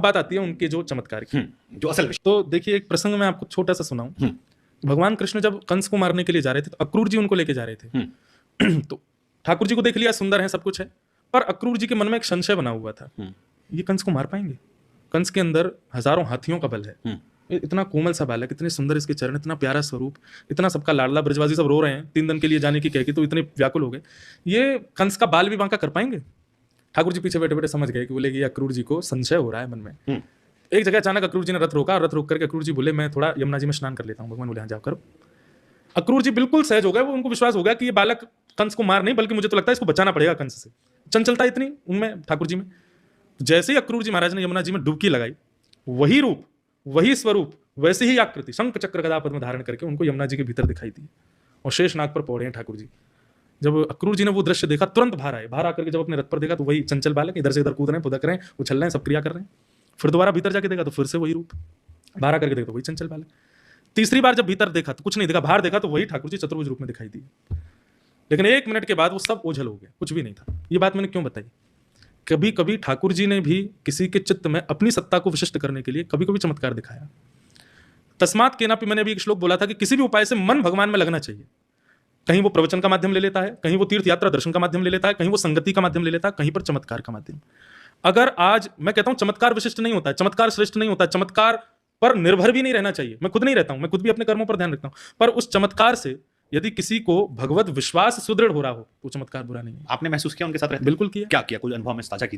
बात आती है उनके जो चमत्कार की, जो असल विषय। तो देखिए एक प्रसंग मैं आपको छोटा सा सुनाऊं। भगवान कृष्ण जब कंस को मारने के लिए जा रहे थे तो अक्रूर जी उनको लेके जा रहे थे। तो ठाकुर जी को देख लिया, सुंदर है, सब कुछ है, पर अक्रूर जी के मन में एक संशय बना हुआ था, ये कंस को मार पाएंगे? कंस के अंदर हजारों हाथियों का बल है, इतना कोमल सा बालक, इतने सुंदर इसके चरण, इतना प्यारा स्वरूप, इतना सबका लाडला, ब्रजवासी सब रो रहे हैं 3 दिन के लिए जाने की कह के, तो इतने व्याकुल हो गए, ये कंस का बाल भी बांका कर पाएंगे? ठाकुर जी पीछे बैठे बैठे समझ गए कि बोले कि अक्रूर जी को संशय हो रहा है मन में। एक जगह अचानक अक्रूर जी ने रथ रोका, रथ रोक करके अक्रूर जी बोले मैं थोड़ा यमुना जी में स्नान कर लेता हूँ। भगवान बोले हाँ जाओ करो। अक्रूर जी बिल्कुल सहज हो गए, वो उनको विश्वास हो गया कि ये बालक कंस को मार नहीं, बल्कि मुझे तो लगता है इसको बचाना पड़ेगा कंस से। चंचलता इतनी उनमें, ठाकुर जी में। जैसे ही अक्रूर जी महाराज ने यमुना जी में डुबकी लगाई, वही रूप, वही स्वरूप, वैसी ही आकृति शंख चक्र गदा पद्म धारण करके उनको यमुना जी के भीतर दिखाई दी, और शेष नाग पर पौड़े हैं ठाकुर जी। जब अक्रूर जी ने वो दृश्य देखा, तुरंत बाहर आए, बाहर आकर के जब अपने रथ पर देखा तो वही चंचल बालक इधर से इधर कूद रहे हैं, पुदक रहे हैं, उछल रहे हैं, सब क्रिया कर रहे हैं। फिर दोबारा भीतर जाके देखा तो फिर से वही रूप, बाहर आकर के देखा तो वही चंचल बालक। तीसरी बार जब भीतर देखा तो कुछ नहीं देखा, बाहर देखा तो वही ठाकुर जी चतुर्भुज रूप में दिखाई दी। लेकिन 1 मिनट के बाद वो सब ओझल हो गया, कुछ भी नहीं था। ये बात मैंने क्यों बताई? कभी कभी ठाकुर जी ने भी किसी के चित्त में अपनी सत्ता को विशिष्ट करने के लिए कभी कभी चमत्कार दिखाया। तस्मात् केनापि, मैंने अभी एक श्लोक बोला था कि किसी भी उपाय से मन भगवान में लगना चाहिए। कहीं वो प्रवचन का माध्यम ले लेता है, कहीं वो तीर्थ यात्रा दर्शन का माध्यम ले लेता है, कहीं वो संगति का माध्यम ले लेता है, कहीं पर चमत्कार का माध्यम। अगर आज मैं कहता हूं चमत्कार विशिष्ट नहीं होता है, चमत्कार श्रेष्ठ नहीं होता है, चमत्कार पर निर्भर भी नहीं रहना चाहिए। मैं खुद नहीं रहता हूं, मैं खुद भी अपने कर्मों पर ध्यान रखता हूं, पर उस चमत्कार से यदि किसी को भगवत विश्वास सुदृढ़ हो रहा हो तो चमत्कार बुरा नहीं है। आपने महसूस किया उनके साथ रहते? बिल्कुल किया। क्या किया? कुछ अनुभव में साझा कीजिए।